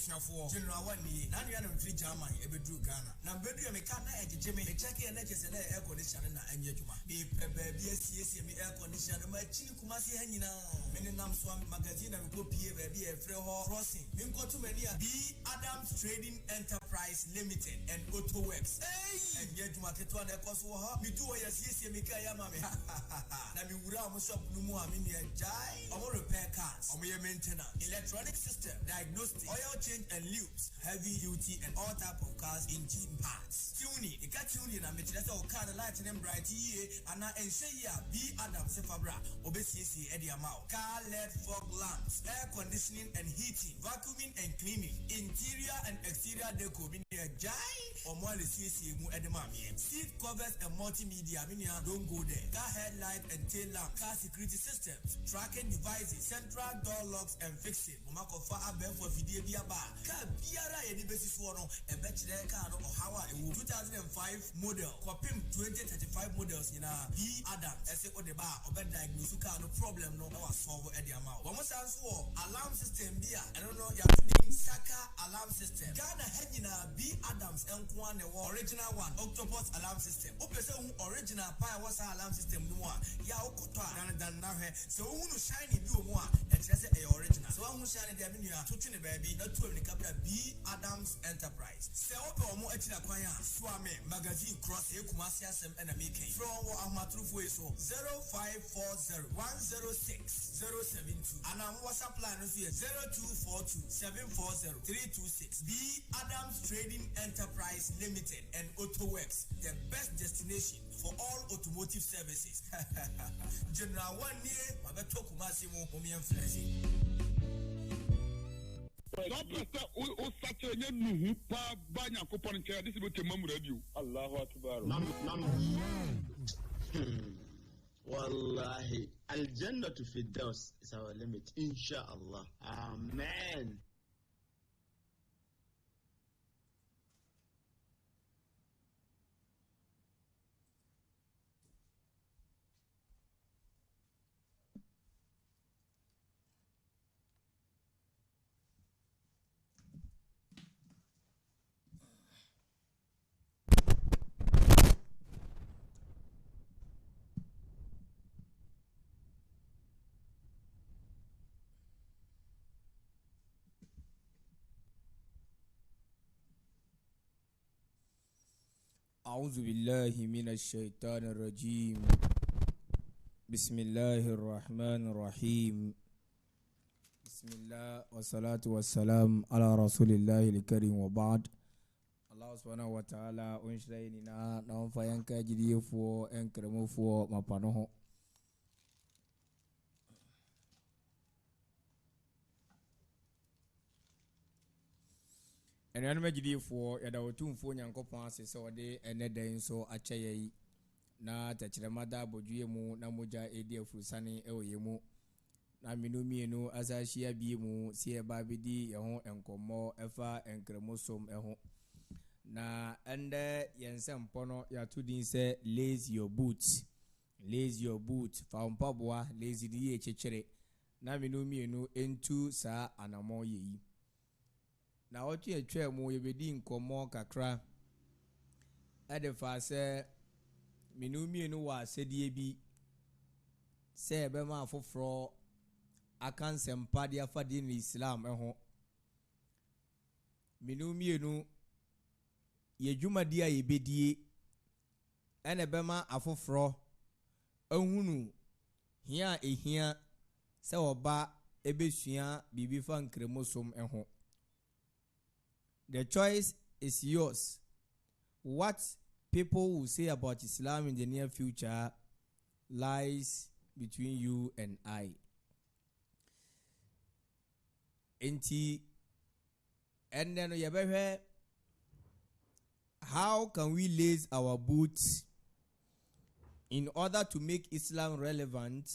abusuafo general one ni na nua na mfiri German ebedru Ghana na bedu ya meka na ejeje me check na chese na air conditioner na anya adwuma me pebe bi asiesie me air conditioner ma chini kumase ha nyina me ne nam so magazine na me ko pie ba bi e frɛ ho crossing me nkoto mani a B Adams Trading Enterprise Limited and Auto Works anya adwuma keto na ekoso ho me du o yasiesie me ka ya ma me na me wura mo shop no mu a me ne jai omo repair cars omo ye maintenance electronic system diagnostic oil change and lubes heavy duty and all type of cars engine parts tuning e ka tuning na me tire say o car the light and bright ye ana ense ya B Adams Fabra obesiesi e dia ma car LED fog lamps air conditioning and heating vacuuming and cleaning interior and exterior deco me ne jai omo le siesi mu e de ma me seat covers and multimedia me don't go there car headlight and tail lamp car security systems tracking devices central door locks and fixing mama ko fa abem for video bia ba car biara ye di besi so no e be kire car no hawa e 2005 model kopim 2035 models ina B Adam ese o de ba o be diagnose car no problem no wa solve e de ama wo mo san so alarm system bia I don't know ya to Saka alarm system Ghana hanyina B Adams enko an original one octopus alarm system o pese original pa was alarm system no a ya okoto dan na hwe so unu shine bi o mu a e kire se e original so unu shine de aminu a tutu ne baby na tu ne kabra B Adams Enterprise se o pe o mu akira kwan a so ame magazine cross e kumasi asem na make from wo ahmatrufo eso 0540106072 and am WhatsApp line no so 0242740326 B Adams Trading Enterprise Limited and Auto Works, the best destination for all automotive services. General one year, Mabeto Kumasimo, Omian Flesi. Allahu Akbar. Wallahi, Al-Jannah to Firdaus is our limit, inshallah. Amen. أعوذ بالله من الشيطان الرجيم بسم الله الرحمن الرحيم بسم الله والصلاة والسلام على رسول الله الكريم وبعد الله سبحانه وتعالى أنشريننا نوفا ينكاجدي فو انكرمو فو مبانوه and I am for Yada 2 phone and coupons so de and then so a chay na Tachramada Bojuemu Namuja Edia Fusani Eoyemu Naminumi no Azashia Bimu, Sia Babidi, Yahon and Como, Efa and Cremosom Eho. Na under Yansam Pono Yatudin say, lace your boots, found Pabwa, lazy DH. Naminumi no into Sa Anamoye. Na otu etwe mu yebedi nkomo kakra adefa se minumi wa sedie bi se be ma afofro akansem pade afade ni Islam eho minumi yedwumadi a yebedie ene be ma afofro ahunu hia ehia se oba ebesua bibi fa nkremosom eho. The choice is yours. What people will say about Islam in the near future lies between you and I. And then how can we lace our boots in order to make Islam relevant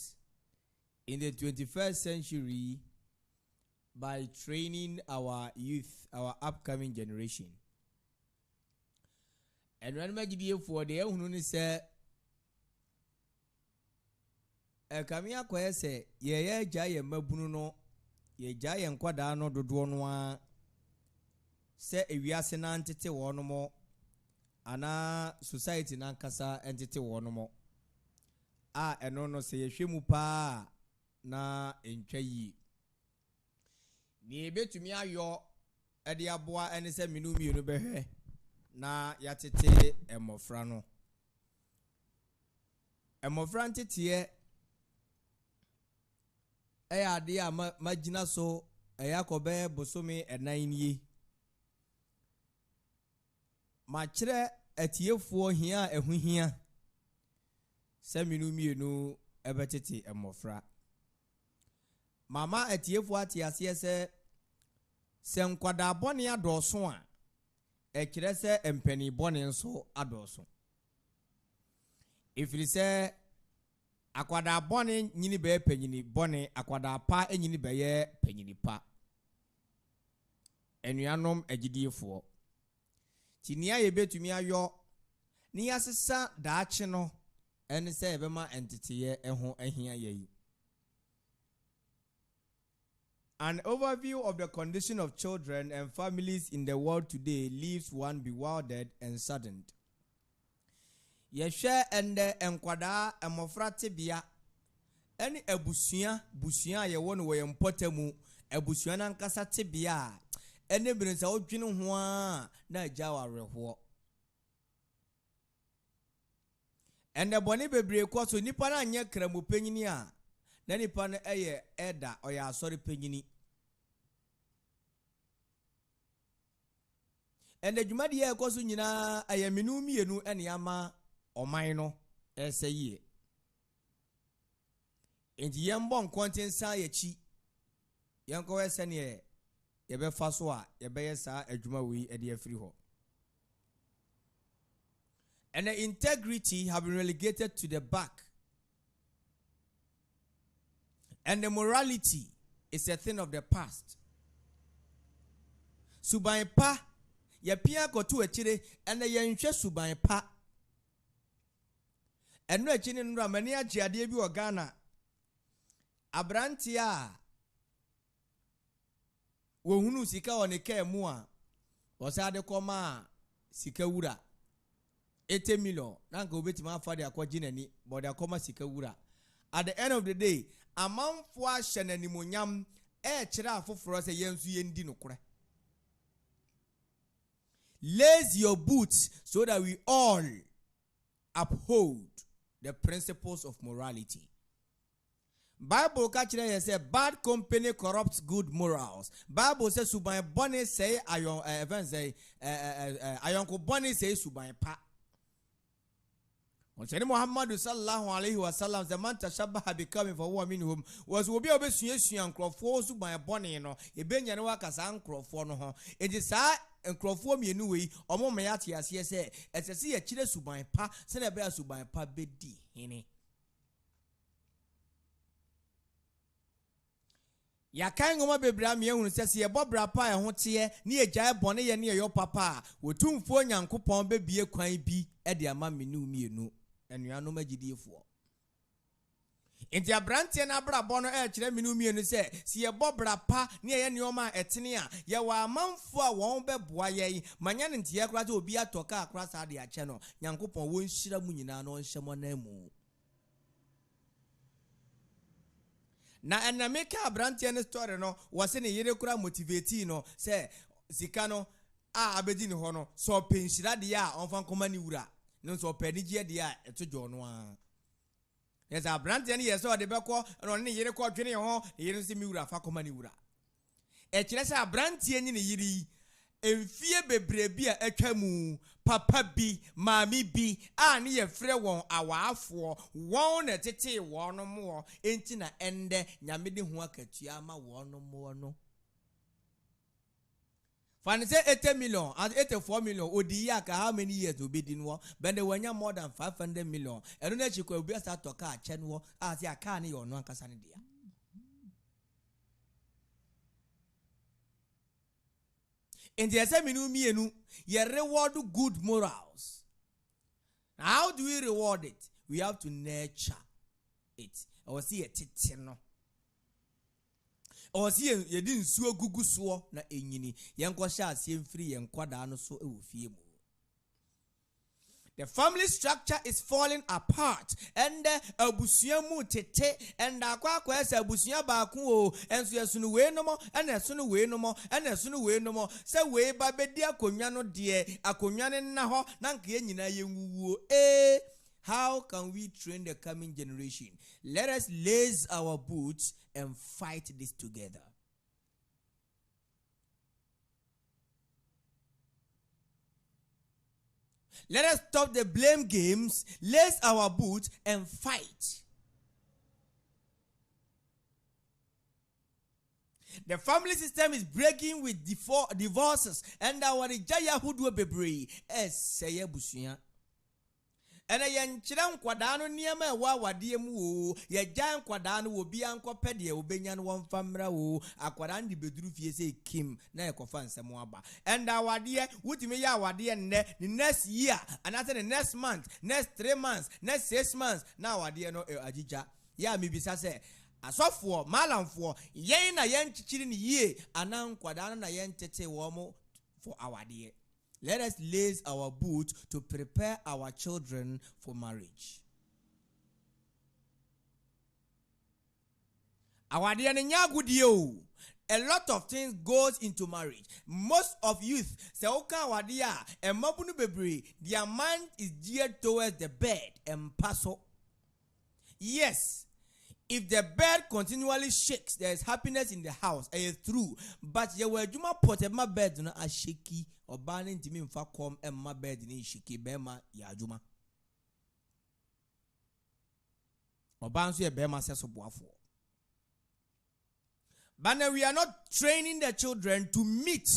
in the 21st century by training our youth, our upcoming generation? And when I give for the Ununi say, a Kamia Quay say, ye jay and Mabuno, ye jay and Quadano do Duanwa, se ewiase na ntete wono mo ana society na nkasa entete wono mo a eno no se yehwemu pa na entwa yi ni ebetumi ayo ede aboa ene se minu mienu behwe na yatete emofra no emofra ntete ade a magina so eyakobe bosome enan nie ma kire atiefuo hia ehuhia se minu mienu ebetete emofra mama atiefuo atiase se nkwada bone adoso a ekire se empani bone nso adoso ifiri se akwada bone nyini be panyini bone akwada pa enyini be ye panyini pa enuanom agidiefo tinia ye betumi ayo ni asesa daache no ene se ebema entiteye eho ahia yeyi. An overview of the condition of children and families in the world today leaves one bewildered and saddened. Yehwe ende enkwada emofra tebia ene busia ye won wo yempotemu abusia na nkasa tebia ene birinsa odwene ho a na agya wareho ende boni bebre kwaso nipa na anya kramu panyini a na nipa no eye eda oya asori panyini ende dwumade ye kwaso nyina ayaminu mienu ene ama oman no eseyi enti yembo nkontensa yachi yanko esene yebe faso a yebe yesa adwuma wi ede afiri ho. And the integrity have been relegated to the back. And the morality is a thing of the past. Suban pa ya pia kotu echire ene yenhwe suban pa. Eno echine nura mani agiade bi Ghana. Abranti a wo hunu sika woni ka mu a osade koma sika wura 80 million nanka obetima afade akwaji nani but they akoma sika wura. At the end of the day amanfo ahye nanimonyam kire afoforo se yensu yendi nokore. Lace your boots so that we all uphold the principles of morality. Bible kachire ye say bad company corrupts good morals. Bible says suban boni say ayon even say ayon ko boni say suban pa. On say Muhammad sallallahu alaihi wasallam the man tashabbaha becoming for one minhum was obi obesuasua nkrofo suban boni no ebenya ne wakasa nkrofo no ho. Enti sa nkrofo mienu wei omo me yate ase se esese ye kire suban pa se na be suban pa bedi hene. Ya kan ngoma bebra me ehunu sese ye bobra pa e ho tie ne ye gyae bone ye ne ye papa wotumfo nyankopon bebie kwan bi e de ama menu mienu enuanom agidiefo enti abrante na bra bono e kire menu mienu se si ye bobra pa ne ye neoma etene a ye wa amanfo a won beboa ye manya ne ntie kra obi atoka akra sa de ache no nyankopon won hyira mu nyina no nhyemo na mu. Na enameka abrante ne story no wase ne yere kura motivate no se sika no a abedi ne ho no so penshira de a onfa nkoma ni wura no so penigye de a etojo no a yes abrante ne yeso de beko no ne yere ko dwene ho yere nsi mi wura fa koma ni wura e kire se abrante ni ne yiri emfie bebre a atwamu papa bi mami bi a ne ye frɛ won awaafo won na tete won mo enti na ende nyamede ho akatua ma won mo no fan say 80 million and 84 million odi ya ka how many years obedi no but they wanya more than 500 million eno na chikwa obi asa toka ache no a se aka ne yo no ankasa ne dia. In the assembly mienu, ye reward good morals. How do we reward it? We have to nurture it. I will see a titino. or see ye didn't so gugu so na enyini yenko sha asiem free yenkwada no so ewo fie mu. The family structure is falling apart and abusua mu tete and akwa esa abusua ba ku o enso yesunu we no mo and esunu we no mo and esunu we no mo se we ba bedi akonwa no de akonwa ne na ho na nka ye nyina ye nwuo. How can we train the coming generation? Let us lace our boots and fight this together. Let us stop the blame games, lace our boots, and fight. The family system is breaking with divorces, and our Jaya Hudu Bebre Seye Busuya. And a young Chiran Quadano near me wa diemu, ye Jan Quadano will be Uncle Pedia, Ubenian one famra, a Quadandi Bedrufi say Kim, Nakofan Samoaba. And our dear, would me our dear the next year, another the next month, next 3 months, next 6 months, now our dear no Ajija. Ya maybe say, a soft for Malam for yen a yen chirin ye, anan Quadana yen tete womo for our dear. Let us lace our boots to prepare our children for marriage. Our dear Nyagudio. A lot of things goes into marriage. Most of youth say okay wadia and mabunu bebre, their mind is geared towards the bed and paso. Yes. If the bed continually shakes, there is happiness in the house. It is true. But you were juma pot my bed no a shaky or banning to me for come and my bed in shaky bema ya juma. Or bansu ya bema says of wafo. But we are not training the children to meet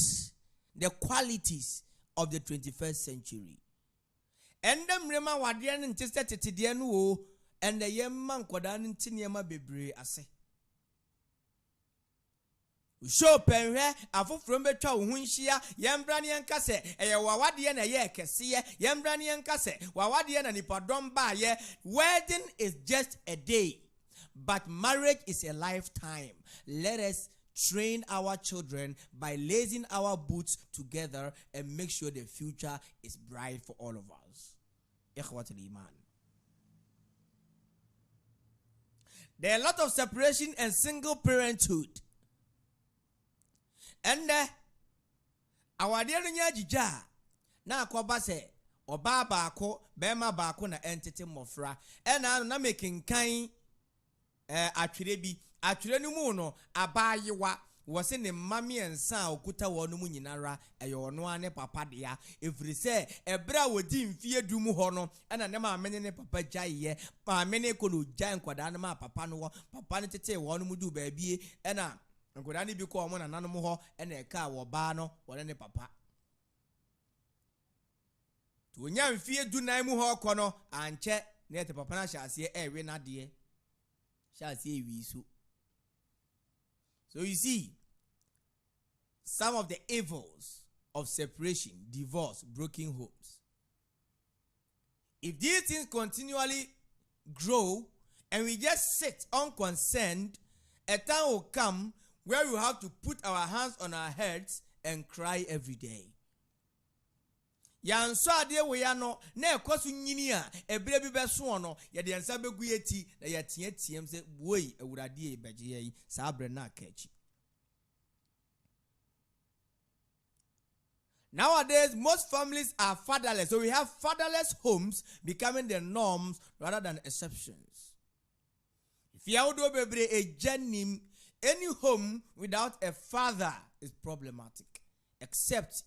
the qualities of the 21st century. And them rema wadian and tested to the and the young man Kodan Tiniama Bebre ase. Show penre afu from betwa hunhia yembrani enkase eye wawade na ye kese yembrani enkase wawade na nipadom ba ye. Wedding is just a day, but marriage is a lifetime. Let us train our children by lacing our boots together and make sure the future is bright for all of us. Ikhwatul iman. There are a lot of separation and single parenthood. And our dear Nyajija na akoba se oba baako bema baako na entity mofra ena na making kan atwere bi atwere no mu no abayewa wose ne mame ensa okuta wo no mu nyinara eyo no ane papa dia efiri se ebra wodi mfie du mu ho no ena ne maame ne papa gyaye maame ne ko no gya nkwada ne ma papa no papa ne tete wo no mu du ba bie ena nkwada ne bi ko mo na nanom ho ena eka wo ba no wo ne papa to nya mfie du nan mu ho ko no anche ne te papa na hyase ewe na de hyase ewi so. So you see, some of the evils of separation, divorce, broken homes. If these things continually grow and we just sit unconcerned, a time will come where we have to put our hands on our heads and cry every day. Yanso ade we ya no na ekosu nyini a ebere bi beso no ye de nsa begu yeti na ye tietiem se boy awurade e beje yi sa abre na akachi. Nowadays most families are fatherless, so we have fatherless homes becoming the norms rather than exceptions. If you do bebre a janim, any home without a father is problematic, except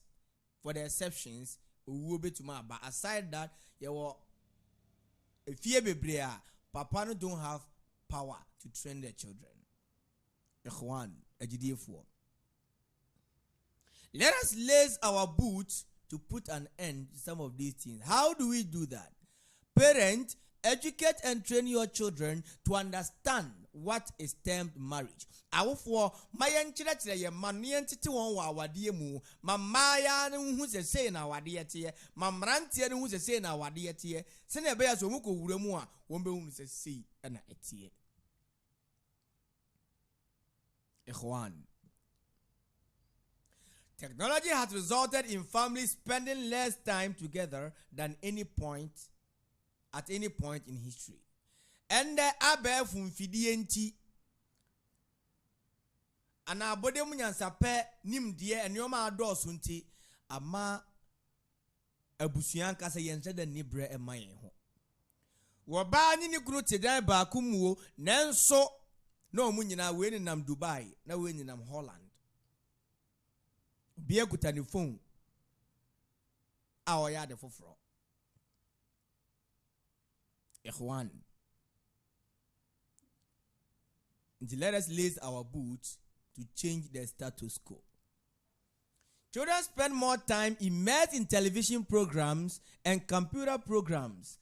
for the exceptions. But aside that, if you papa don't have power to train their children. Let us lace our boots to put an end to some of these things. How do we do that? Parents, educate and train your children to understand what is termed marriage. Awofo mayan chira ye manuan tete won wa awade mu mamaya ne hu se sei na awade te mamrantie ne hu se sei na awade te se na be ya so mu ko wura mu a won be hu se sei na etie. Ikhwan. Technology has resulted in families spending less time together than at any point in history. And the abe fumfidie nti ana abode mu nyansape nimdie enoma adoso nti ama abusuan kasa yense da nibre emayen ho. Wo ba ni kunu tedan ba kumuo nanso na omu nyina we ni nam Dubai na we ni nam Holland. Bia kuta ni phone a oya de foforo. Ikhwan, let us lace our boots to change the status quo. Children spend more time immersed in television programs and computer programs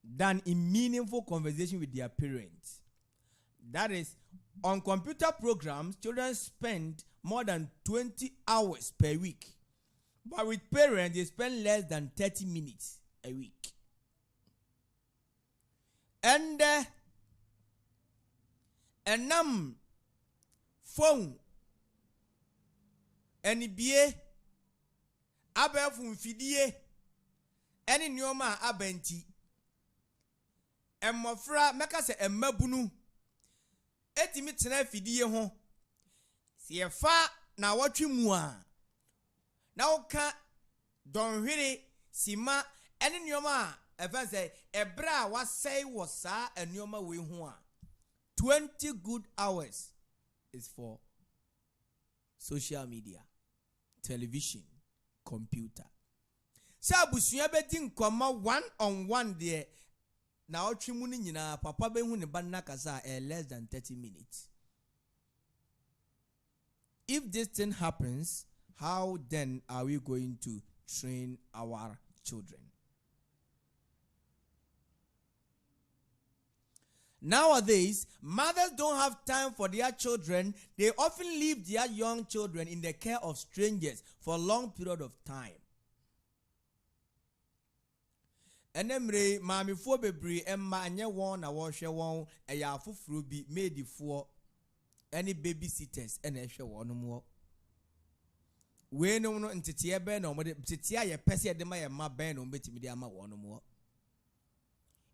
than in meaningful conversation with their parents. That is, on computer programs, children spend more than 20 hours per week. But with parents, they spend less than 30 minutes a week. And phone and bie abefun fidie any nyoma abenti emmofra meka se emmabunu etimi tena fidie ho se efa na wotwe mu a na woka donhwere sima any nyoma efa se ebra wasai wosa enyoma we ho a 20 good hours is for social media, television, computer. So abusua bedi nkoma one-on-one there. Na otwe ni nyina papa be hu ne banna kasa less than 30 minutes. If this thing happens, how then are we going to train our children? Nowadays, mothers don't have time for their children. They often leave their young children in the care of strangers for a long period of time. Enemre mami fo bebre emma anye won na wo hwe won eya afoforo bi maid fo any babysitters ena hwe won mo. We no no ntete ebe na omode ntete aye pese de ma ye ma ben no betimi de ama won mo.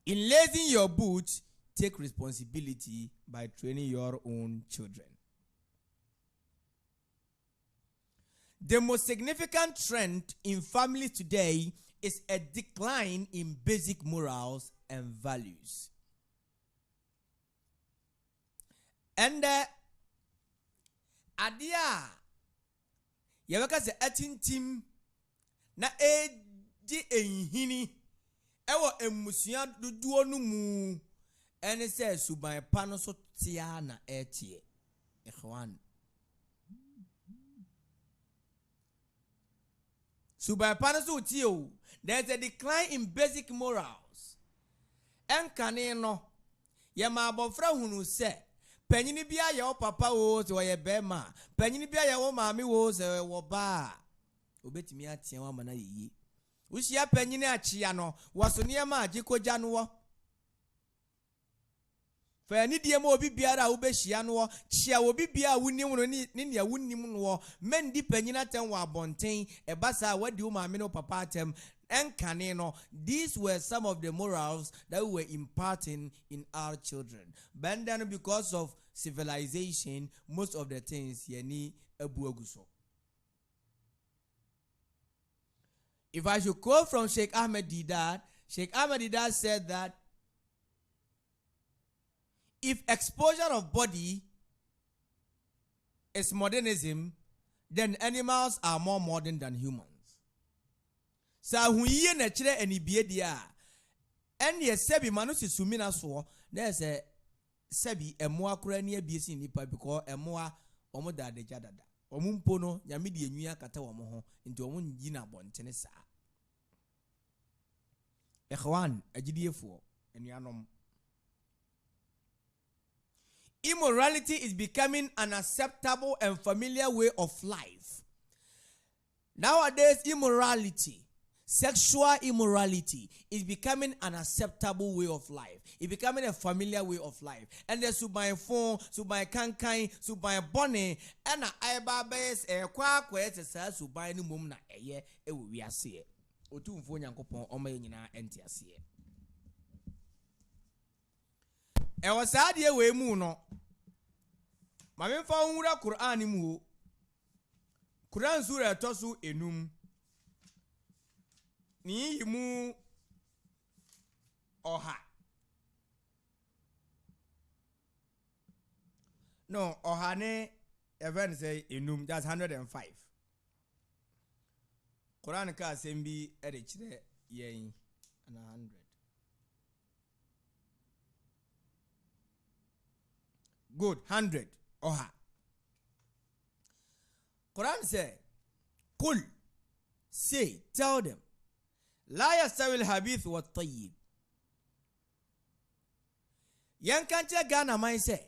In lacing your boots, take responsibility by training your own children. The most significant trend in families today is a decline in basic morals and values. And adia yabaka se atintim na eji enhini ewo emusua duduo no mu ene se suban pano so tia na etie. Ikhwan, suban pano so tio. There's a decline in basic morals. Enkane no ye ma abofra hunu se panyini bia ye o papa wo so ye bema, panyini bia ye wo maami wo se wo ba obetimi atia wa mana yi. Usia panyini achia no waso niema agikoja no wo. Fa ni die ma obi biara wo be hia no chia obi bia wunim no ni ne wunim no mendi panyina tem wa abonten e basa wadi wo maami no papa atem. These were some of the morals that we were imparting in our children. But then because of civilization, most of the things yeni ebuaguso. If I should quote from Sheikh Ahmed Deedat said that if exposure of body is modernism, then animals are more modern than humans. Sa huye na kire anibie dia ene sebi manusi sumina so na se sebi emoa kora ni abiesi nipa because emoa omo da adagya dada omo mpo no nyame de enwia kata wo mo ho nti omo ngi na bontene sa. Ikhwan, agidiefo enuanom, immorality is becoming an acceptable and familiar way of life. Nowadays, immorality, sexual immorality is becoming an acceptable way of life. It's becoming a familiar way of life. And there's subai phone, subai kankai, subai bonne, and I babes a quack where it says subai no mum na eye we are see. Otu mfo nyankopon o maye nyina enti ase. E wasa de we mu no. Ma me fa nwura Quran mu. Quran sura tosu enum. Ni mu oha. No, oha ne event say enum, that's 105. Quran ka sembi ere chire yen na 100. Good, 100 oha. Quran say, Kul, say, tell them, La yastawi al-habith wa tayyib. Yan kanche Ghana man say,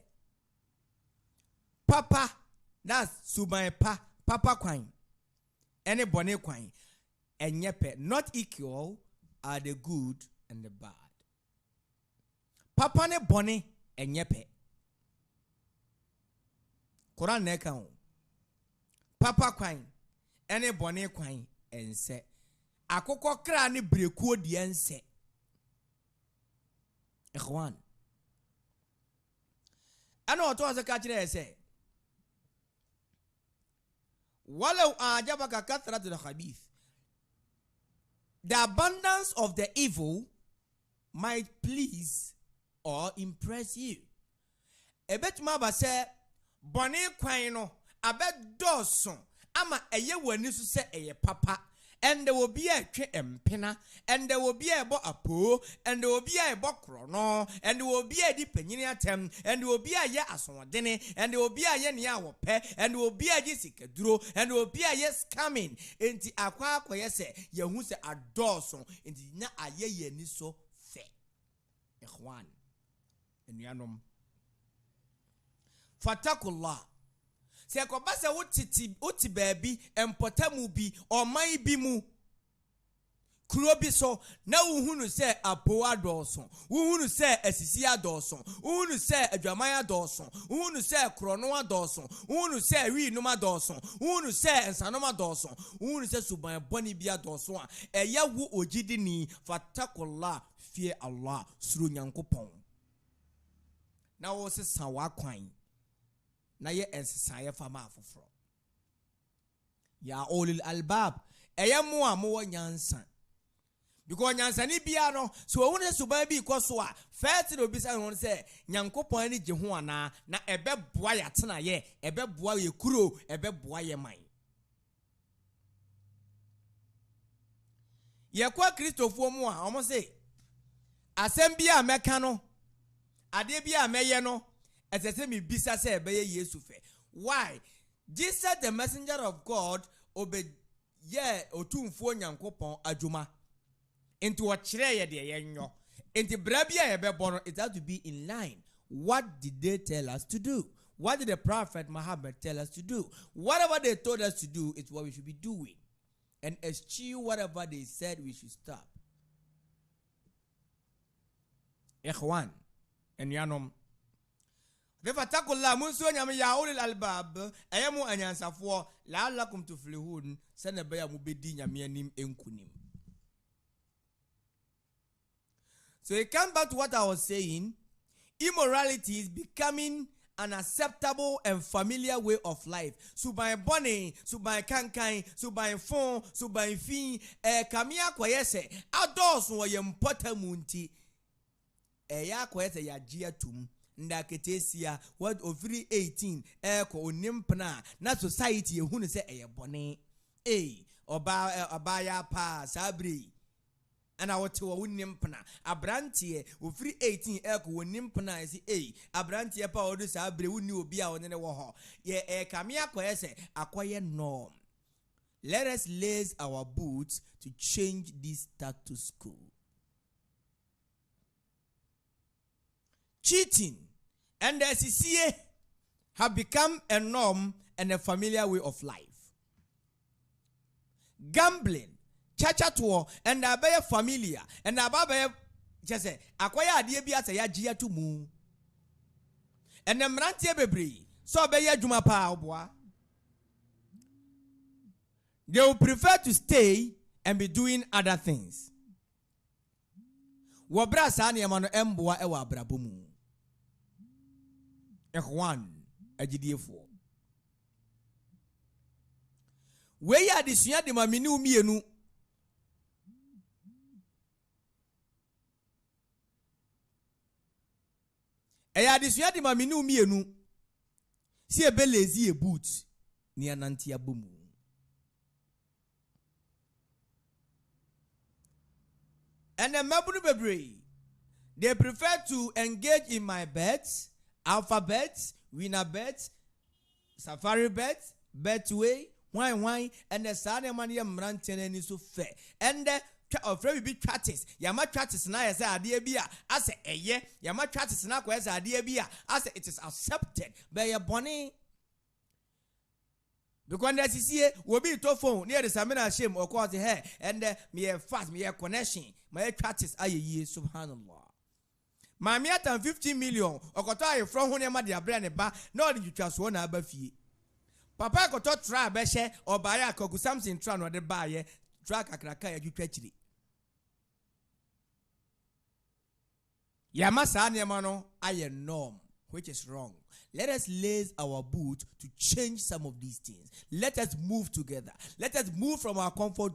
Papa, that's subai papa kwine. Any bonne kwine. And yepe, not equal are the good and the bad. Papa ne bonne and yepe. Quran neka Papa kwine. Any bonne kwine and say. Akoko kra ni brekuo di ense. Ikhwan. Ano oto azaka chire ese. Walau ajabaka kathratu al-khabith. The abundance of the evil might please or impress you. Ebetuma ba se bone kwan no abed doson ama eye wani so se eye papa. And there will be a empena, and there will be a bo apo, and there will be a bokrono, and there will be a dipeninia tem, and there will be a ya aswadene, and there will be a yenia wope, and there will be a jessica duro, and there will be a yes coming into aqua quayese, yahuse a dawson, into na a ye niso fe. Ikhwan, and yanum Fatakullah. Se akobasa uti baby empotamu bi o mai bi mu kuro bi so na uhunu se apo adolson uhunu se asisi adolson uhunu se adwaman adolson uhunu se krono adolson uhunu se wi numa adolson uhunu se ensanoma adolson uhunu se suban boni bi adolson a eya wo ogidi ni fatakullah fear Allah suru nyankopon na wo se san wa kwan na ye ensesaye fama afoforo ya olil albab eyemu amu nyansa because nyansa ni bia no so wo ne suba bi ikoso a first no bi say won say nyankopon ni je ho ana na ebeboa ya tena ye ebeboa ye kuro ebeboa ye man ye kwa kristofo mu a omo say asem bia meka no ade bia meye no me bisa se be Yesu fe. Why? Jesus the messenger of God obey ye otumfo nyankopon adwuma. Into what chire ye de yenyo. Into brabia ye be bono it has to be in line. What did they tell us to do? What did the prophet Muhammad tell us to do? Whatever they told us to do is what we should be doing. And eschew whatever they said we should stop. Ikhwan and yanom Fatakullah munso nyame ya ulil albab ayemu anyansafo la'allakum tuflihun sanaba ya mubedi nyame anim enkunim. So it comes back to what I was saying. Immorality is becoming an acceptable and familiar way of life. Subai bone, subai kankai, subai fon, subai fin, kamia kwayese ados wo yempota munti ya kwayese ya jia tum. Ndaketesia what oviri 18 eko onimpna na society ehunu se eyebone oba ya pa sabri ana wote wo onimpna abrantie oviri 18 eko onimpna esi abrantie pa odu sabri woni obi a wonene wo ho ye kamia koyese akoye norm. Let us lace our boots to change this status quo. Cheating and the SCCA have become a norm and a familiar way of life. Gambling, chacha to and abaya familiar and ababa just say akwaya adie bi asa ya gia to mu and them rantie bebre so abaya adwuma pa oboa. They will prefer to stay and be doing other things. Wabra sa ne ma no emboa e wa abrabo mu. Ehwan agidiefo. We ya desua de ma meni umienu. Eya desua de ma meni umienu. Si ebe lazy e boot ni ananti abomu. And the Mabunu Bebre, they prefer to engage in my bets, alphabets, winner bets, safari bets, betway, wine, and the Sunday money Mranten and so fair. And the very big practice. Yama practice na as idea bia. I say a year. Yama practice na as idea bia. I say it is accepted by your bonnie. Because as you see, will be to phone near the Samina shame or cause the hair, and me a fast, me a connection, my practice aye ye, subhanallah. My meat 15 million, or got I from when my dear brand bar, nor did you trust one above fee. Papa got to try beshe or buy a cock something tran or the buyer, track a cracker you treachery. Yamasa Yamano, I am norm, which is wrong. Let us lace our boot to change some of these things. Let us move together. Let us move from our comfort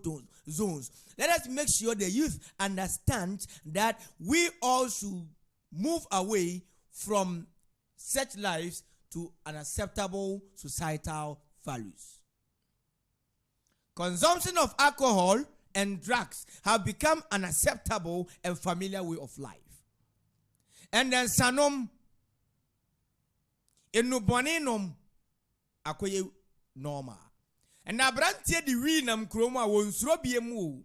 zones. Let us make sure the youth understand that we all should move away from such lives to unacceptable societal values. Consumption of alcohol and drugs have become an acceptable and familiar way of life. And then Sanom Enubonenum akoye normal. And abrantie di wi nam kroma wonsuro biemu.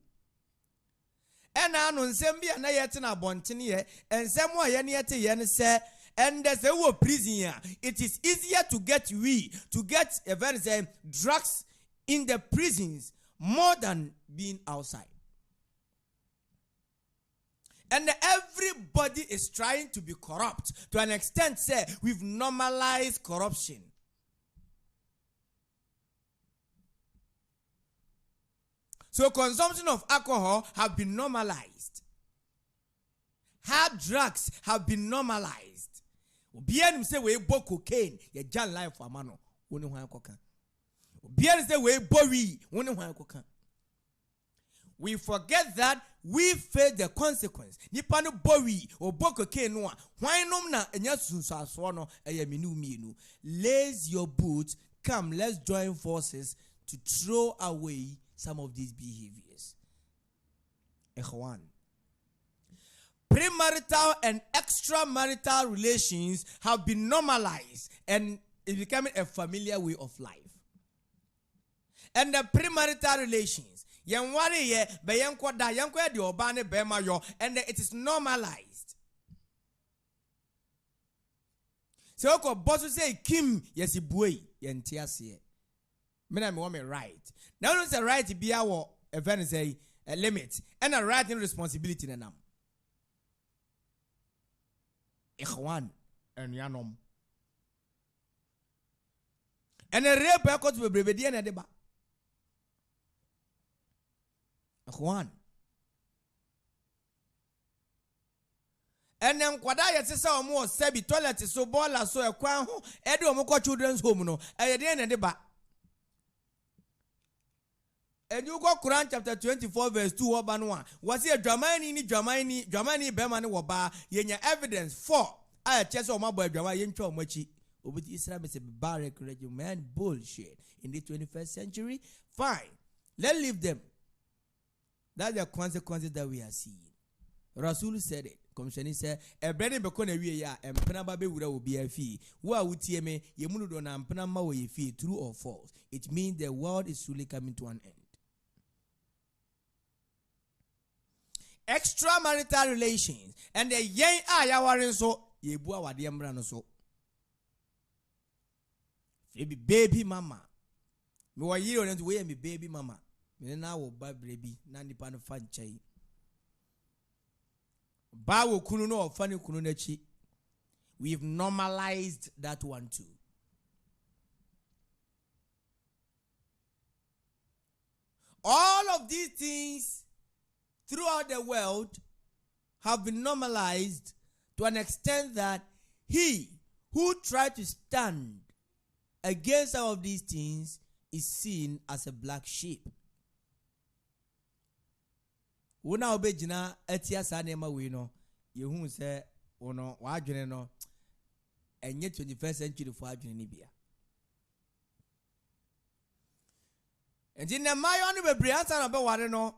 And anu nsem bia na yete na bontene ye, ensem a ye ne yete ye ne se, and there's a prison here. It is easier to get a very drugs in the prisons more than being outside. And everybody is trying to be corrupt to an extent, say, we've normalized corruption. So consumption of alcohol have been normalized. Hard drugs have been normalized. Bien say we bo cocaine, ye jan life for mano. Woni hwan koka. Bien say we bo wi, woni hwan koka. We forget that we face the consequence. Nipa no bowi or bokoke no why nom na enya sunsaso no eyaminu mienu. Lace your boots, come let's join forces to throw away some of these behaviors. Ikhwan. Premarital and extramarital relations have been normalized and it's becoming a familiar way of life. And the premarital relations and it is normalized. So boss say Kim yes boy yentiase. Me want me right. Now don't say right to be our event say a limit and a right in responsibility na nam. Ikhwan and yanom. And a real purpose to be brevedi na deba. Ikhwan. And then kwada ya tisa omo sebi toilet so bola so e kwan ho e de omo ko children's home no e de na deba. And you go Quran chapter 24 verse 2 obanwa was here Germany bema ne woba yenya evidence 4 aya chese o mabo adwa yentwa o machi obuti Islam is a barbaric religion man bullshit in the 21st century. Fine, let's leave them. That's the consequences that we are seeing. Rasul said it. Commissioner said, "A brand be kona wie ya empena ba be wura obi afi. Wo a wutie me yemunu do na empena ma wo yefi, true or false. It means the world is truly coming to an end." Extramarital relations and the yen ayawarin so yebu awade mra no so. Baby mama. Me wa yiro nti we me baby mama. me na wo ba brebi na nipa no fa nkyai ba wo kunu no ofa ne kunu na chi. We've normalized that one too. All of these things throughout the world have been normalized to an extent that he who tried to stand against some of these things is seen as a black sheep. Wona obejina atia sa na ma we no yehu se wono wa adwene no enye 21st century for adwene ni bia. Enti na mayo no bebre ansa na be ware no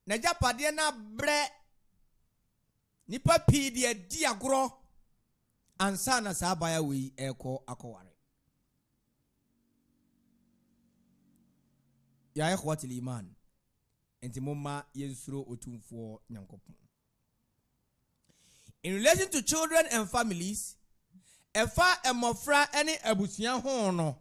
na japade na bre nipa pi de di agoro ansa na sa baya we eko akoware. Ya ikhwati iman enti mumma yensuro otumfo nyankopon. In relation to children and families, efa emofra ene abusuan ho no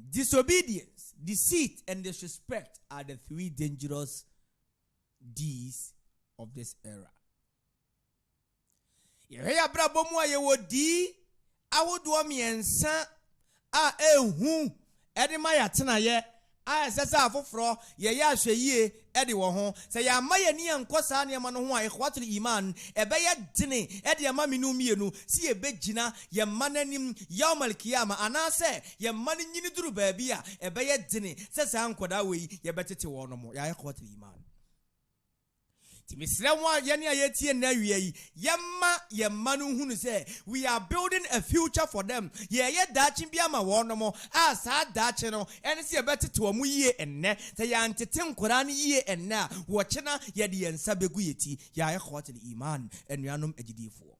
disobedience, deceit, and disrespect are the three dangerous D's of this era. Yeya brabo mu aye wodi awodo miensa a ehu ede ma yatena ye a sesa afoforo ye ya hweyie ede wo ho se ya ma ye ni enkosa ne ma no ho a ikhwatul iman ebe ye dine ede ma minu mienu si ebe gina ye mananim yawmal qiyama anase ye man nyini duru baabi a ebe ye dine sesa ankoda we ye betete wo no mo ya ikhwatul iman. Timisre wa yene ayetie na wiei yemma yemma no hunu se we are building a future for them. Ye dachi bia ma wono mo a sa dachi no ene se yebetete wo mu yie enne se ya ntete nkora no yie enne wo chena ye de yensa begu yeti ya ye khotel iman enuanom agidifo.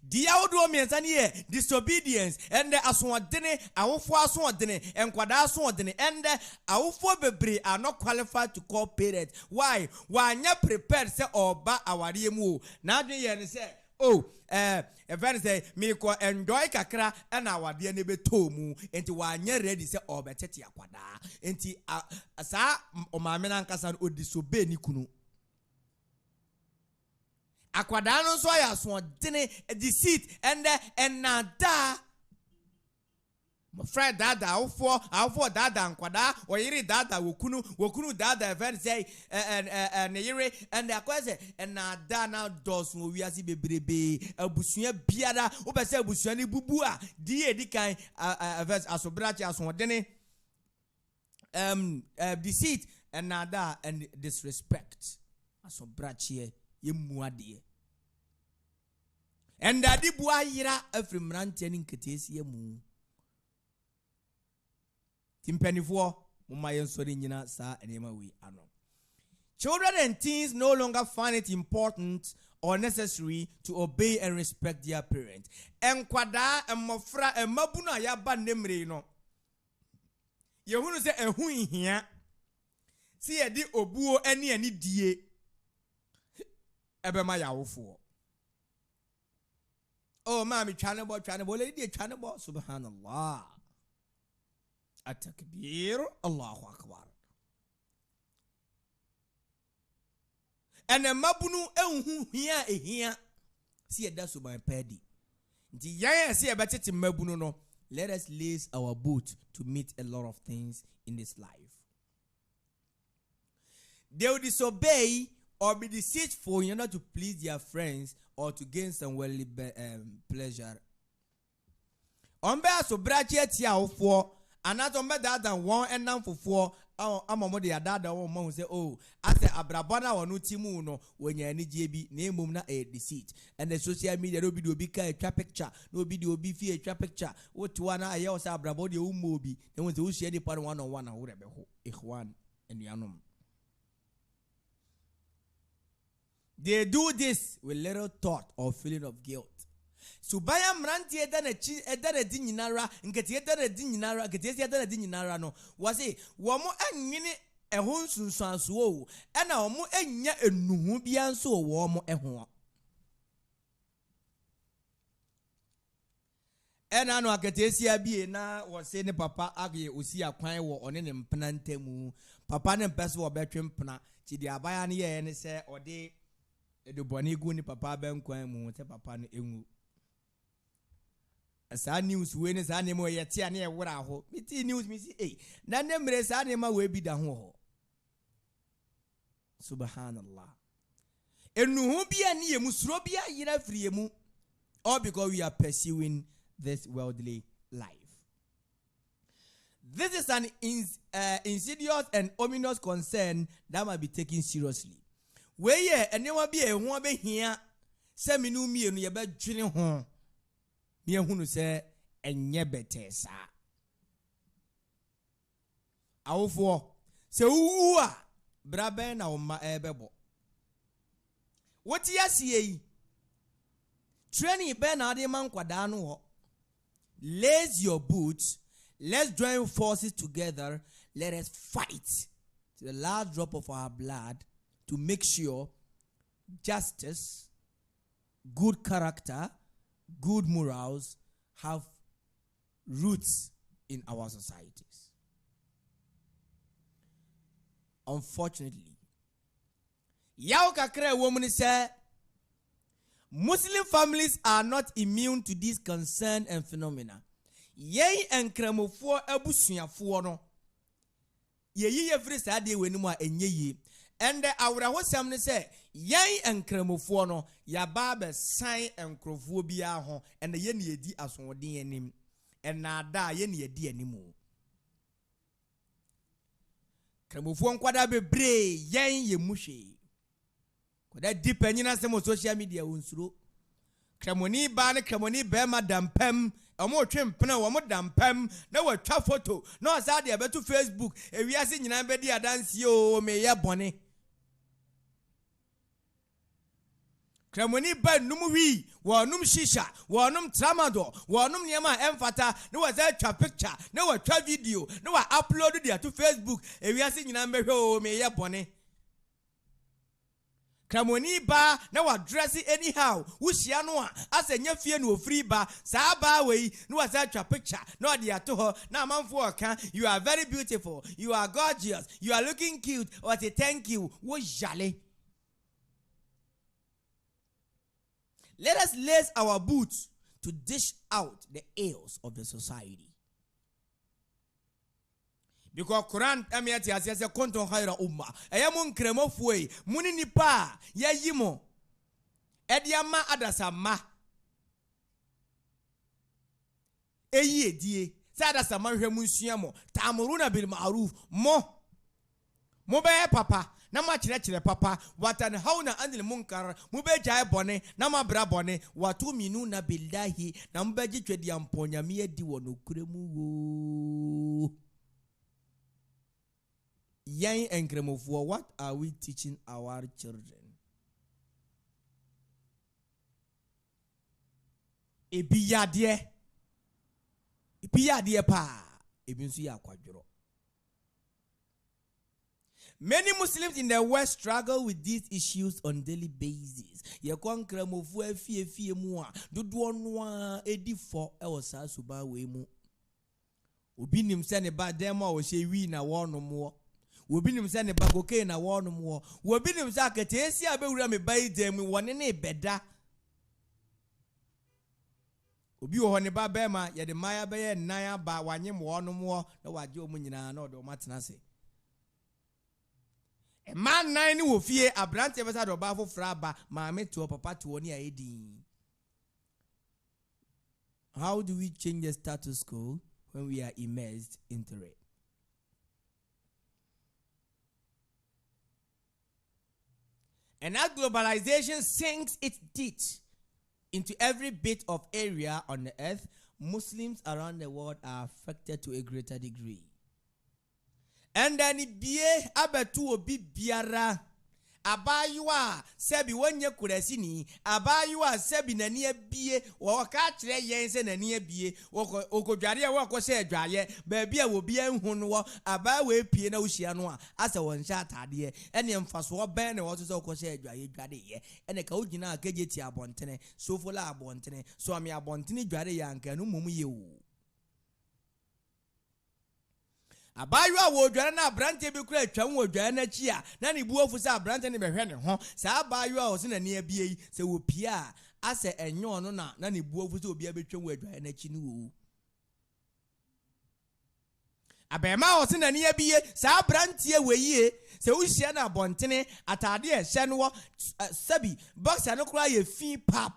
Dia wodo miensa ne disobedience and asodene awofo asodene enkwada asodene and awofo bebre are not qualified to call parents. Why? Wanya prepared say oba aware mu na adwen ye ne say even say me ko enjoy kakra and awade ne beto mu enti wanya ready say obetete akwada enti sa o maame na nkasa o disobey ni kunu akwada no so ya so dene deceit and nada my friend dada awfo dada nkwada oyiri dada wokunu dada even say ne yire and akwese nada na dos wo wiase bebrebe abusua biara wo be say abusua ni bubu a di edikan verse asobrachi aso dene deceit and nada and disrespect asobrachi yemuade and adi bua yira afrimrante ni nketesi yemu timpenifo mumma yensori nyina sa enema we ano. Children and teens no longer find it important or necessary to obey and respect their parents. Enkwada emofra emabuna ya ba nemre no yehunu se ehu ihia si yedi obuo eni ani die ebe ma yawofo. Oh mami chanebo lady chanebo subhanallah at-takbir Allahu akbar ene mabunu enhu hia si eda so by pedi nti yan si ebetete mabunu no. Let us lace our boot to meet a lot of things in this life. They will disobey or be deceitful in order to please their friends or to gain some worldly pleasure. Ombe asobrachi etia ofo anatombe dada won enam fofo amamo de dada won mo say oh ase abrabona wonu timu no wonya ani gie bi na emum na a deceit and the social media no be do obi ka a picture no be do obi fi a picture what one aye o say abrabo de ummo bi na won say wo share the part one on one na wo rebe ho ikhwan enuanom. They do this with little thought or feeling of guilt. Subaya mranti edana di nyinara nketi edana di nyinara nketi edana di nyinara no wase womo anyini ehon sunsanso o ena womo enya enuhu bia nso womo eho ena no akatesia bi na wo se ne papa age osi akwan wo one ne mpena ntemu papa ne mpese wo betwe mpena ti di abaya ne ye ne se ode boni gu ni papa benkwan mu te papa no enwu sa news we ne sa ne mo ye tia ne e wura ho miti news mi si na ne mre sa ne ma we bi da ho subhanallah enu hu bia ne yemu suro bia yira firi yemu all because we are pursuing this worldly life. This is an insidious and ominous concern that must be taken seriously. We ye enema bi e ho be hia se minu mienu ye be dwene ho ne ehunu se enye betesa awofo se wu a braben na o ma ebebo woti asie yi training be na de man kwada no ho. Lace your boots. Let's join forces together. Let us fight to the last drop of our blood to make sure justice, good character, good morals have roots in our societies. Unfortunately, yaw kakra woman say Muslim families are not immune to this concern and phenomena. Yei enkramofo abusuafo no. Yeyi yefri saade we nimu a enye yi. And awra hosam ne say yei enkramofo no ya ba be san enkrofo bia ho and ye ne yedi asonwodin anim. And na da ye ne yedi animu. Kramofo nkwada bebre yei ye muhwe. Kwada deep enyina sem social media unsuro. Kramoni ba ne kramoni be madampam omo twempena wo mo dampam na watwa photo na osa de abeto Facebook ewiase nyina be di adanse o me ye bone. Kramoni ba num wi wo num shisha wo num tramadol wo num niema emfata na wasa twa picture na watwa video na wa upload dia to Facebook ewiase nyina be hwe o me ye bone. Kramoni ba na wa dress anyhow wuhia no a asenya fie no ofri ba saa ba we no wa sa twa picture no de ato ho na amanfo oka you are very beautiful, you are gorgeous, you are looking cute, or say thank you wo jale. Let us lace our boots to dish out the ills of the society. Because Quran amiati asiase konton khaira umma ayamu nkremofue muni nipa ya yimo ediama adasama eyi edie sa adasama hwemu nsuamo ta'muruna bil ma'ruf mo be papa na ma kire papa watan hauna anil munkar mo be jae bone na ma bra bone watu minuna billahi na mo be gitwedi amponyame adi wono kuremu wo. Young and Kremofo, what are we teaching our children? Ebiyadie pa ebinsu ya kwadworo. Many Muslims in the West struggle with these issues on daily basis. Ye kon Kremofo afie mu a dodo no a edifo e wo sa suba we mu. Obi nim se ne ba dem a wo hye wi na wo no mo. Wobi nim se ne bagoke na wonu mo wobi nim se akatesi abewura me bai dem woni ne beda obi wo ne ba be ma ye de maya be ye nan aba wanye mo wonu mo na waje omu nyina na odo matena se e man nan ni wo fie abrante be sa do ba fofra ba ma me to papa to oni aedi. How do we change the status quo when we are immersed into it? And as globalization sinks its teeth into every bit of area on the earth, Muslims around the world are affected to a greater degree. And then it be abetu obi biara abayiwa sebi wonye kurasini abayiwa sebi nani ebie wo ka kire yen se nani ebie okodware wo akose adware ba bia wo bia nhu no wo abayiwa epie na wohia no a asa won hya atade ene mfaso wo ben ne wo so okose adware dware ye ene ka ogina akaje ti abontene so fola abontene so ami abontene dware ya nka no mom ye wo abayiwa wo dware na abrante bi kura atwam wo dware na chi a na ne buofu sa abrante ne behwe ne ho sa abayiwa wo se na ne abie yi se wo pia a ase enyo no na ne buofu se obi abetwam wo dware na chi ne wo abema wo se na ne abie sa abrante weyie se wo hia na abontene atade e hye no wo sabi boxer no kura ye fi pa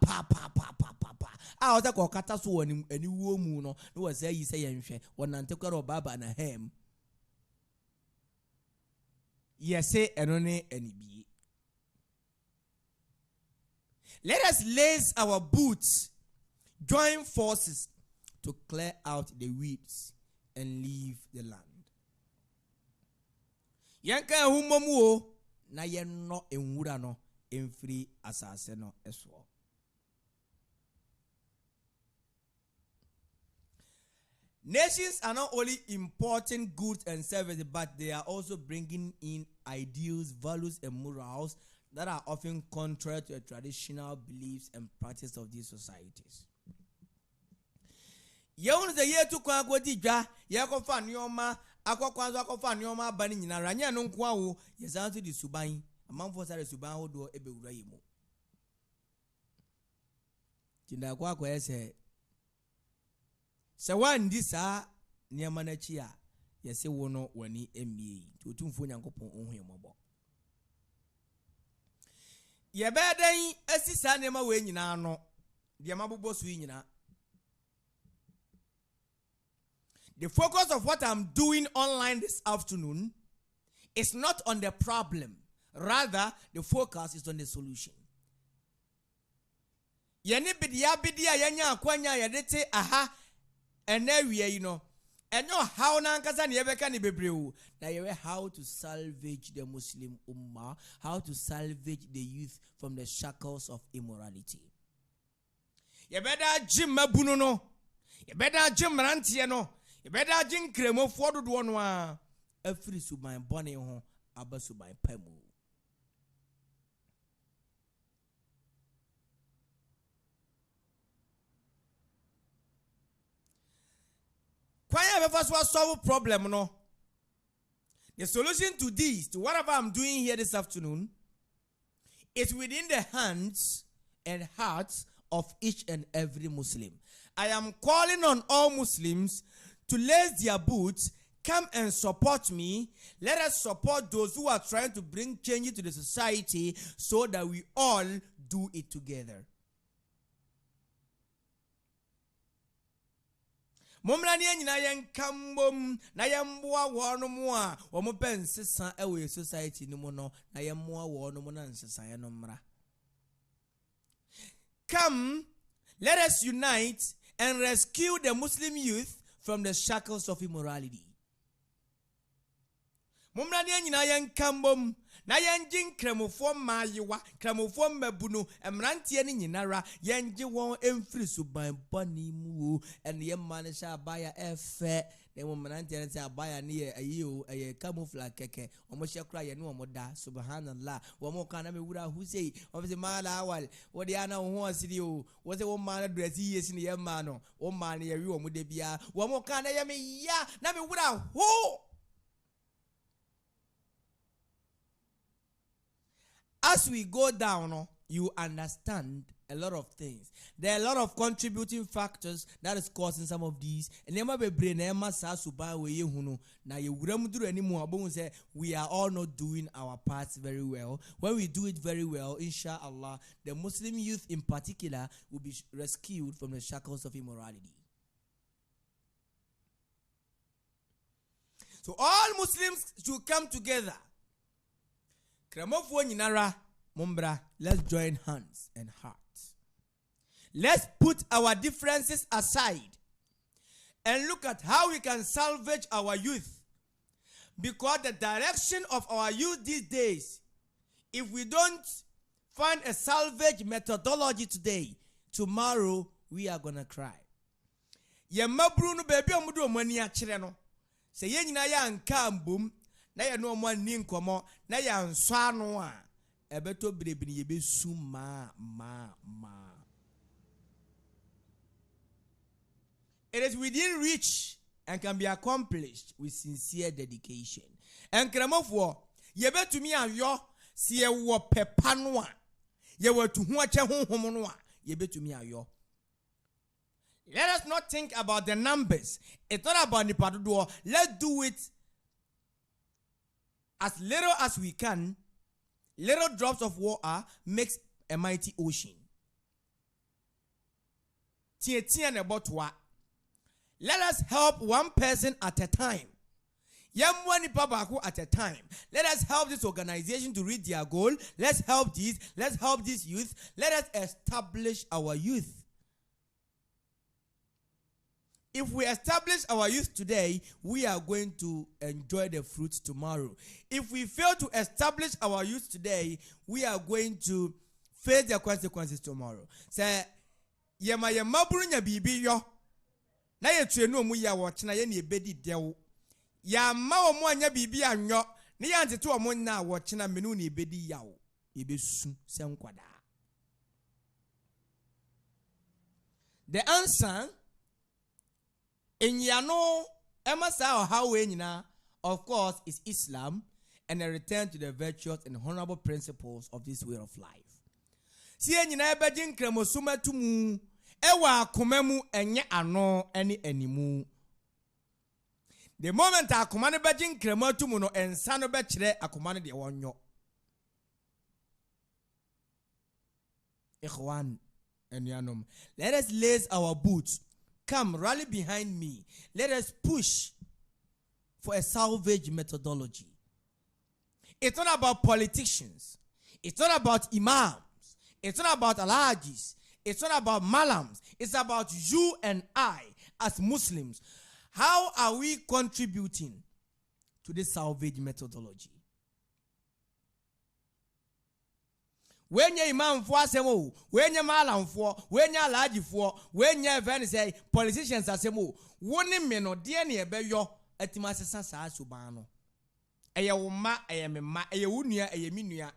a wo ta ko kata so woni ani wo mu no wo se yi se ye nhwe wonante kwara obaba na hem yese enone anibi. Let us lace our boots, join forces to clear out the weeds and leave the land. Yanka humomu o na yenno enwura no emfiri asase no eso. Nations are not only importing goods and services, but they are also bringing in ideals, values, and morals that are often contrary to the traditional beliefs and practices of these societies. Yewon ze yetu kwa godija yakofa nioma akokwanzo akofa nioma bani nyina ranya no nko awo yesanso di suban amanfo sare suban hodo ebewura yimo tinda kwa kwa ese se wandi sa niama na chi a yese wo no wani emie totumfo nyankopon ohwemobɔ yebeden asisa niama we nyina no de mabobɔ so nyina. The focus of what I'm doing online this afternoon is not on the problem. Rather, the focus is on the solution. Yeni bidia yenya akwanya yedete aha enewie you know. Enyo how na nkasa ne yebeka ne bebreu. Na yewe how to salvage the Muslim ummah, how to salvage the youth from the shackles of immorality. Yebeda jim mabunu no. Yebeda jim rantie no. Yebeda jin kremo fododo no a afiri suban bone ho aba suban pamu. Kwanya be first solve problem no. The solution to this, to whatever I'm doing here this afternoon, is within the hands and hearts of each and every Muslim. I am calling on all Muslims to lace their boots, come and support me. Let us support those who are trying to bring change to the society so that we all do it together. Momla ni nyina yen kambom na yemboa wono mu a wo mo pensesa ewe society ni mu no na yemmoa wono mu na nsesa ye no mra. Come, let us unite and rescue the Muslim youth from the shackles of immorality. Momla ni nyina yen kambom na yenjin kremofo mayewa kremofo mabunu emrantie ni nyinara yenje won emfiri suban bani mu ene yemma sha abaya efe ne mo mrantie ne abaya ne ye ayo eye camouflage keke omo shekra ye ne omo da subhanallah wo mo kana me wura husei o se mala awal wo de ana ho asiri o wo se wo ma na dress yesi ne yemma no wo ma ne ye wi omo de bia wo mo kana ye me ya na me wura ho. As we go down, you understand a lot of things. There are a lot of contributing factors that is causing some of these. And we are all not doing our parts very well. When we do it very well, inshallah, the Muslim youth in particular will be rescued from the shackles of immorality. So all Muslims should come together. Let's join hands and hearts. Let's put our differences aside and look at how we can salvage our youth. Because the direction of our youth these days if we don't find a salvage methodology today, tomorrow we are gonna cry. Ye mabru no baby omudu omani akire no. Se ye nyina ya nka mbom na ye no omani ni nkomo na ya nso ano a ebeto birebini ye besu ma. It is within reach and can be accomplished with sincere dedication. And kremofo ye betumi ayo si ye wo pepa no a ye wo tu ho ache honhom no a ye betumi ayo. Let us not think about the numbers. It's not about the padodo. Let's do it as little as we can. Little drops of water makes a mighty ocean. Let us help one person at a time. At a time. Let us help this organization to reach their goal. Let's help these. Let's help this youth. Let us establish our youth. If we establish our youth today, we are going to enjoy the fruits tomorrow. If we fail to establish our youth today, we are going to face the consequences tomorrow. Say, yema maburu nya bibi yo. Na ye tuenu mu ya watch na ye ne ebedi dewo. Ya ma omo anya bibi anyo. Na ya nteto omo na watch na menu ne ebedi yawo. Ebesu se nkwada. The answer in Yano, Emasa or Hawe Nina, of course, is Islam and a return to the virtuous and honorable principles of this way of life. See, Nina Bajin Kremosuma Tumu, Ewa Kumemu, and Ye Ano, any animu. The moment I commanded Bajin Kremotumuno and Sano Bachelor, I commanded the one yo. Ikhwan and Yanum, let us lace our boots. Come, rally behind me. Let us push for a salvage methodology. It's not about politicians. It's not about imams. It's not about alhajis. It's not about malams. It's about you and I as Muslims. How are we contributing to this salvage methodology? When your imam for asemo, when your malam for, when your large for, when your event say politicians asemo, one meno dear near beyo at Massa Subano. Ayawma, ayamma, ayawunia, ayaminia.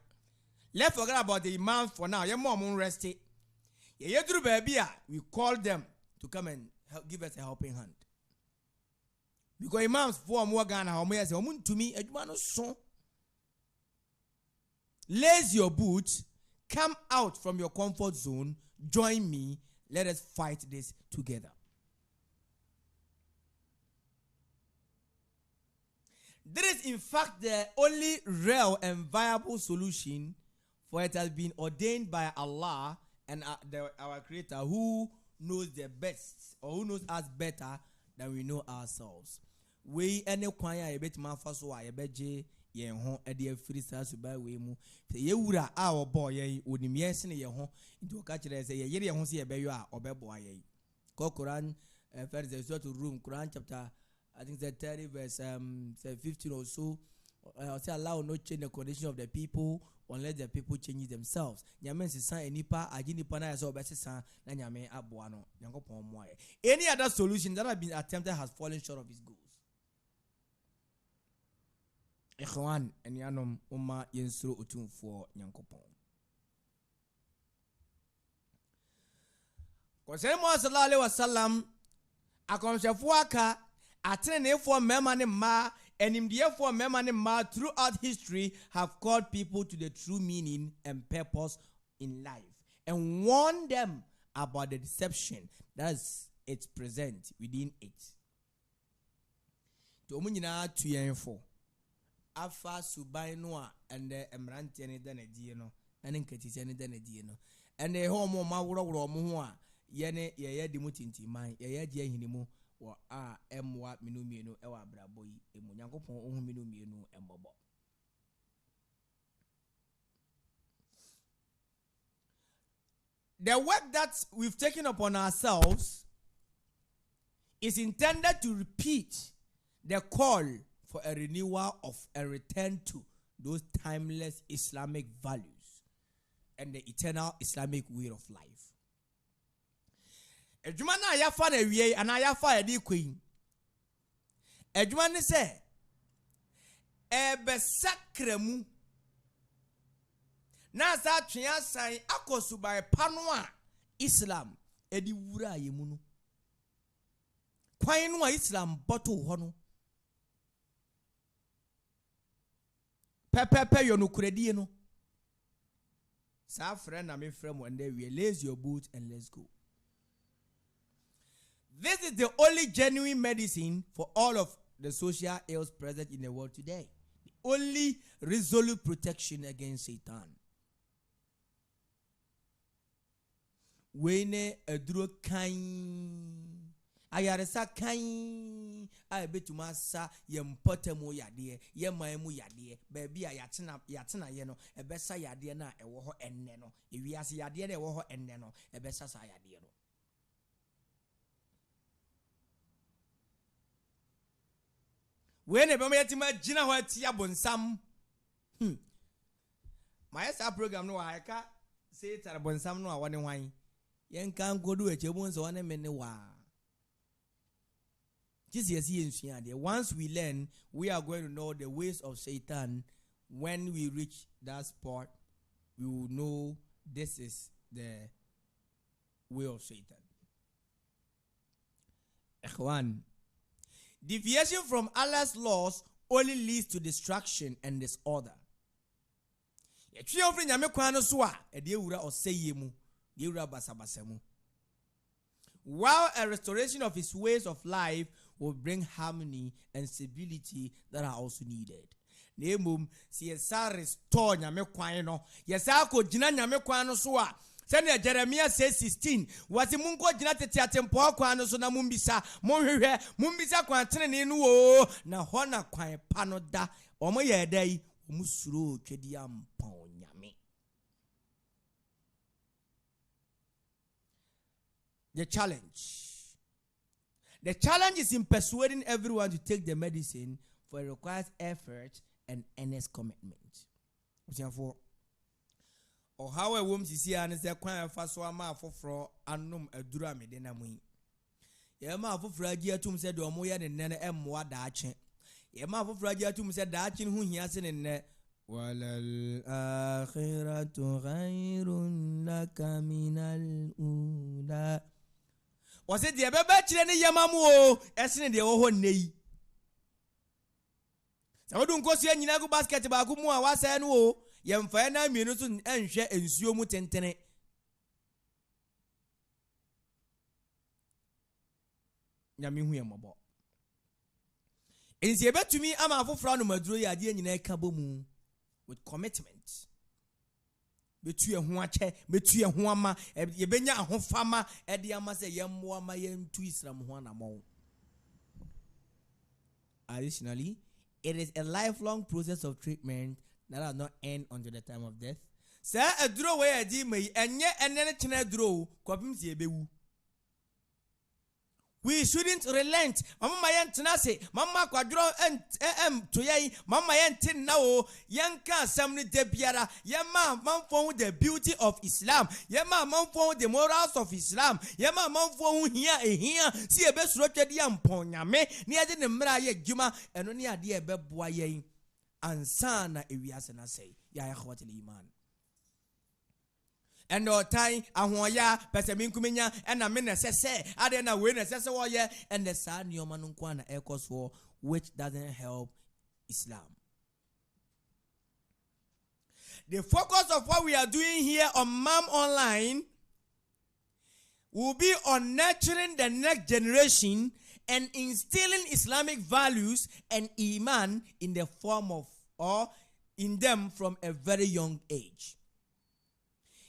Let's forget about the imams for now. Your mom won't rest it. Yedru baby, we call them to come and give us a helping hand. Because imams for more Ghana, how may I say, to me, a man son. Lace your boots. Come out from your comfort zone. Join me. Let us fight this together. This is in fact the only real and viable solution, for it has been ordained by Allah and our Creator, who knows the best, or who knows us better than we know ourselves. We any kwanya ebet manfaso a yebeje yen ho ede afiri sa so ba we mu ye wura a obo ye onim yesi ne ye ho nti o ka kire say ye yere ye ho se ye beyo a obebo aye. Quran first to room Quran chapter I think the 30 verse 15 or so, say Allah will not change the condition of the people unless the people change themselves. Nyame sisa enipa aginipa na so obesisa na nyame aboa no Nyankopon mo aye. Any other solution that has been attempted has fallen short of its goals. Ikhwan and yanom umma yensuro otumfo Nyankopon. Kosele mo sallallahu alaihi wasallam akomshefo aka atene for mema ne ma enimdie for mema ne ma throughout history have called people to the true meaning and purpose in life and warn them about the deception that's it's present within it. To omunyina to yenfo afa subai no a and emrante ne danadie no ene nkatise ne danadie no ene ho mo ma woroworo mo ho a ye ye di mutintiman ye di ahinimu wa a emwa minumienu e wa brabo yi emu Nyankopon ohun minumienu embobo. The work that we've taken upon ourselves is intended to repeat the call for a renewal of a return to those timeless Islamic values and the eternal Islamic way of life. Ejuma na yafa na wie ana yafa edi queen. Ejuma ne se ebe sakremu na sa twea san akosu by panwa Islam edi wura yemu no. Kwan no Islam bottle ho no. Pepe yo no kredi no. Sa friend na me friend one day we lace your boots and let's go. This is the only genuine medicine for all of the social ills present in the world today. The only resolute protection against Satan. Wene eduro kain ayaresa kain ay betuma sa yempotemu yade yemaemu yade baby ayatena ye no ebesa yade na ewo ho enne no ewiase yade na ewo ho enne no ebesa sa yade no. When a Bemetima Gina what Yabonsam my program no I can't say it at Bonsam no one wine. Yen can't go do it, you won't want a minute. Once we learn, we are going to know the ways of Satan. When we reach that spot, we will know this is the way of Satan. Ikhwan, deviation from Allah's laws only leads to destruction and disorder. While a restoration of his ways of life will bring harmony and stability that are also needed. Nemum si yesa restore nyame kwan no yesa ko gina nyame kwan no so a sene Jeremiah says 16 wati munko gina tete atempo kwan no so na mumbisa monhwehwe mumbisa kwan tene no o na ho na kwan pa no da omo ye dai omusuro twedi ampon nyame. The challenge is in persuading everyone to take the medicine, for it requires effort and earnest commitment. Or how a woman is here and is a quite fast one for annum a drama de namui. Yama for Fragiatum said, or Moya and Nana M. Wadache. Yama for Fragiatum said, Dachin who he has in the Walal Akhiratu Ghairun Laka Minal Ula. Was it the Ababach Yamamu? Essin the Oho Nei. So don't go see any nago basket about Gumua was an wo, Yam Fana Minutun and share and Sumu Tentene. Yamihu Mabo. In the about to me, I'm a for Fran Madroya, dear in a kabomu with commitment. Between Huache, between Huama, Ebenya Hofama, Ediamase Yamwa Mayem to Islam Huanamo. Additionally, it is a lifelong process of treatment that does not end until the time of death. Sir, a draw where I did me, and yet and then a draw, Quapim Sebewu. We shouldn't relent. Mama Yan Tenase, Mama Quadro and Toyay, Mama Yan Tin now, Yanka Samni Debiara, Yama Mamfon the beauty of Islam, Yama Mamfon the morals of Islam, Yama Mamfon here, see a best rocket yam ponyame, near the Mraya Juma, and only a dear Beboye, and Sana Eviasana say, Yahwatli man. And no time, Ahoya, Pesaminkumina, and a minute say, I don't know when it's a and the son Yomanukwana echoes for which doesn't help Islam. The focus of what we are doing here on Mom Online will be on nurturing the next generation and instilling Islamic values and Iman in the form of or in them from a very young age.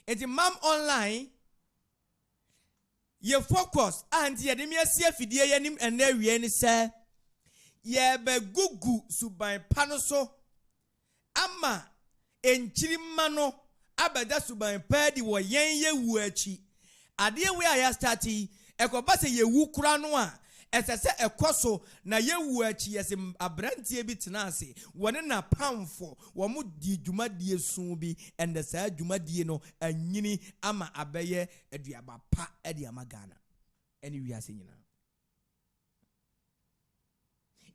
It's Mom Online. Your focus and ye demia see fidie yanim and there we any say ye be gugu suban panoso ama enchirimano abeda suban pedi wo yen ye wu achi ade we aya starti ekobase ye wu kura no a esese ekoso na yewu achi yesem abrantie bi tenase wone na pamfo wo mu di dwumadie sun bi ende saa dwumadie no anyini ama abeye aduaba pa ade amagana eni wiase nyina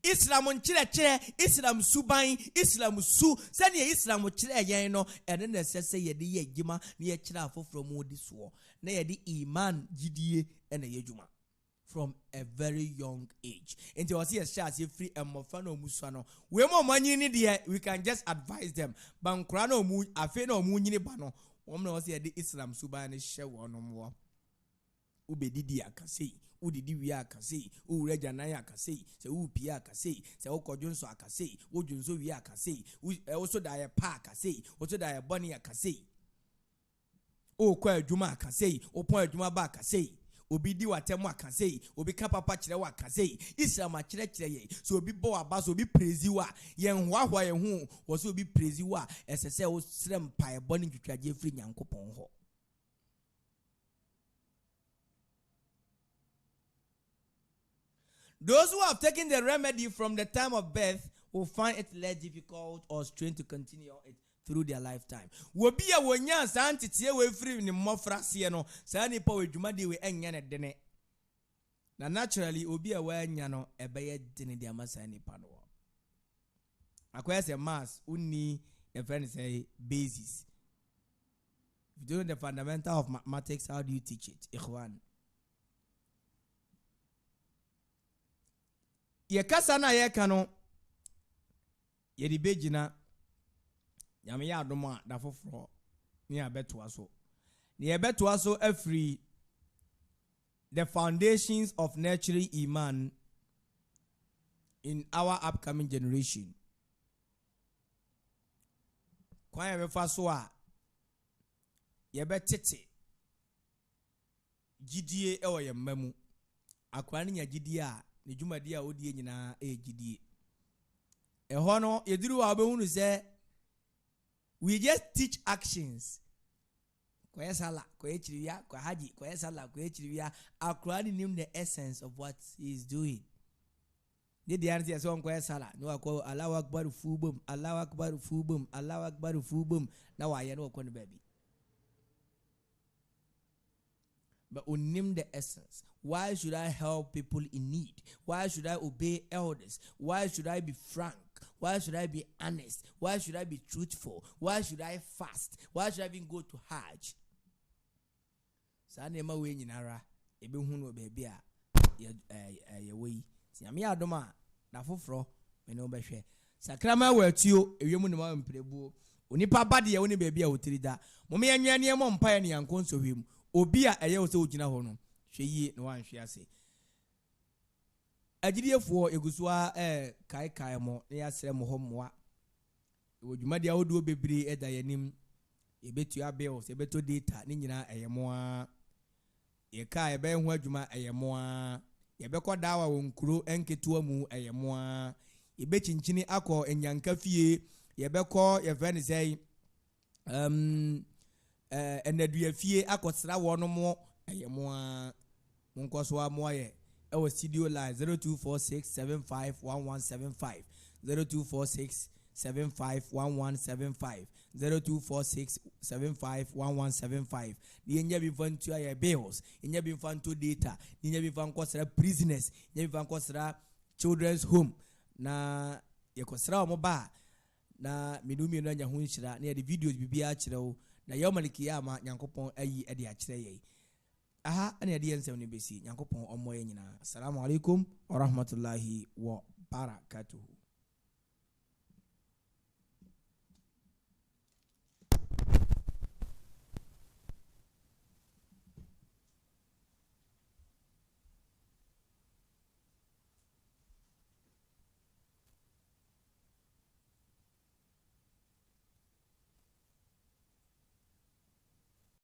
Islam nkyerɛkyerɛ Islam suban Islam su sɛnea Islam kyerɛ yɛn no ɛne na sɛsɛ yɛde yɛ adwuma na yɛkyerɛ afoforo mu di soɔ na yɛde iman gidie ɛna yɛ adwuma from a very young age until we see a share say free and mofano musano we mo manyi ni there we can just advise them bankura na omu afi na omu nyini ba no wom na we say the Islam suban ne hye wonom wo ubedidi akasei udidi wi akasei ureja nan akasei se upi akasei se ukodwonso akasei wodwonso wi akasei woso da ye pa akasei woso da ye boni akasei o kwa adwuma akasei o pon adwuma ba akasei obi di watemu akasei obi ka papa kire wa akasei Islam akire ye so obi bo aba so obi praise wa ye hwahwa ye hu wo so obi praise wa esese wo srem pa e boni twitwaje firi Nyankopɔn ho. Those who have taken the remedy from the time of birth will find it less difficult or strange to continue it through their lifetime. Wobi a wonya santitie we free ni mmofrase no saa nipa we dwumade we enya ne dene. Na naturally obi a wanya no ebeye dene de amasa nipa no. Akwai say mass unni the friend say basis. If you don't know the fundamental of mathematics, how do you teach it? Ikhwan. Ye kasa na ye kano ye di bejina nyame ya adom a da foforo ni abeto aso ni abeto aso afri the foundations of nurturing iman in our upcoming generation. Kwa ye befa so a ye betete gidie e wo ye mamu akwa ni nya gidie a ne dwumadi a odie nyina gidie eho no yeduru wa obehunu se we just teach actions kwa sala kwa chiriya kwa haji kwa sala kwa chiriya akra ni nim the essence of what he is doing. They the answer so kwa sala no akwa Allahu akbar fubum Allahu akbar fubum Allahu akbar fubum na wa ye no kwa no baby. But unim the essence. Why should I help people in need? Why should I obey elders? Why should I be frank? Why should I be honest? Why should I be truthful? Why should I fast? Why should I even go to Hajj? Sa nema we nyinara ebe hu no baby a ye we siame adoma na foforo me no behwe sakrama watuo ewiem ne ma mprebuo onipa bade ye woni baby a otirida mome yanwane ye mo mpa ye ne yankonso hwem obi a eye wo se ogina ho no hweyie no wanhwe ase agidiefoɔ egusua kai mo ne yasrɛ mo ho moa wodwumade a wodo bebre eda yanim ebetu abels ebeto data ne nyina eyemoa ye kai ebe hu adwuma eyemoa ye bekɔ dawa wonkuro enketua mu eyemoa ebe chinchini akɔ enyanka fie ye bekɔ ye fɛ ne sɛ enadua fie akɔsra wɔno mo eyemoa monkoso amoye our studio line 0246751175 0246751175 0246751175 the nya bi fantu aye bills nya bi fantu data nya bi fankosra prisoners nya bi fankosra children's home na yekosra mo ba na medumi no nya ho nhyira na the videos bibia a kyerɛw na yawmalikiyama nyankopɔn ayi ade a kyerɛ yɛ aha ane ade ensem ne besi nyankopɔn ɔmmɔ yɛ nyina assalamu alaikum wa rahmatullahi wa barakatuh.